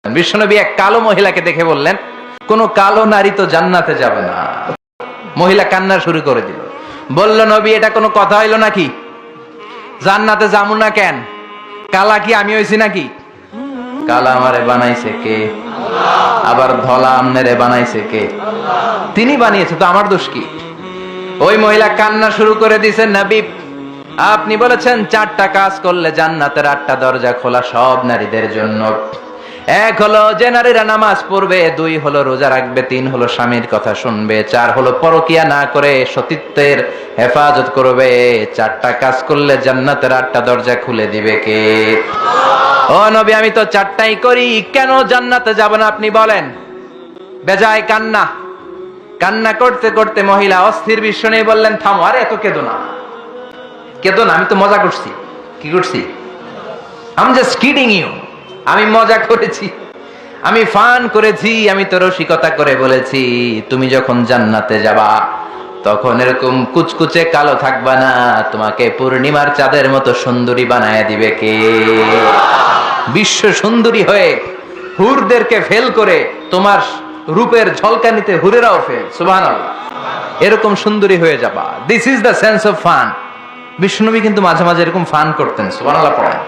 বিশ্বনবী এক কালো মহিলাকে দেখে বললেন, কোন কালো নারী তো জান্নাতে যাবে না। মহিলা কান্না শুরু করে দিল, বলল, নবী এটা কোনো কথা হইল নাকি? জান্নাতে যাবো না কেন? কালা কি আমি হইছি নাকি? কালা আমারে বানাইছে কে? আবার ধলা আমনেরে বানাইছে কে? তিনি বানিয়েছে, তো আমার দোষ কি? ওই মহিলা কান্না শুরু করে দিয়েছেন, নবী আপনি বলেছেন 4টা কাজ করলে জান্নাতের 8টা দরজা খোলা সব নারীদের জন্য। 1 হলো যে নারীরা নামাজ পড়বে, 2 হলো রোজা রাখবে, 3 হলো স্বামীর কথা শুনবে, 4 হলো পরকিয়া না করে সতীত্বের হেফাজত করবে। 4টা কাজ করলে জান্নাতের 8টা দরজা খুলে দিবে কে? ও নবী আমি তো 4টাই করি, কেন জান্নাতে যাব না আপনি বলেন? বেজায় কান্না, কান্না করতে করতে মহিলা অস্থির। বিশ্ব নেই বললেন, থামো, আরে এত কেঁদো না, কেঁদো না, আমি তো মজা করছি। কি করছি? I am just kidding you. আমি মজা করেছি, আমি ফান করেছি, আমি তো রসিকতা করে বলেছি তুমি যখন জান্নাতে যাবা তখন এরকম কুচকুচে কালো থাকবা না, তোমাকে পূর্ণিমার চাঁদের মতো সুন্দরী বানায় দিবে কে? বিশ্ব সুন্দরী হয়ে হুরদেরকে ফেল করে তোমার রূপের ঝলকানিতে হুরেরাও ফেল। সুবহানাল্লাহ, এরকম সুন্দরী হয়ে যাবা। This is the sense of fun. বিষ্ণুনবী কিন্তু মাঝে মাঝে এরকম ফান করতেন। সুবহানাল্লাহ পড়েন।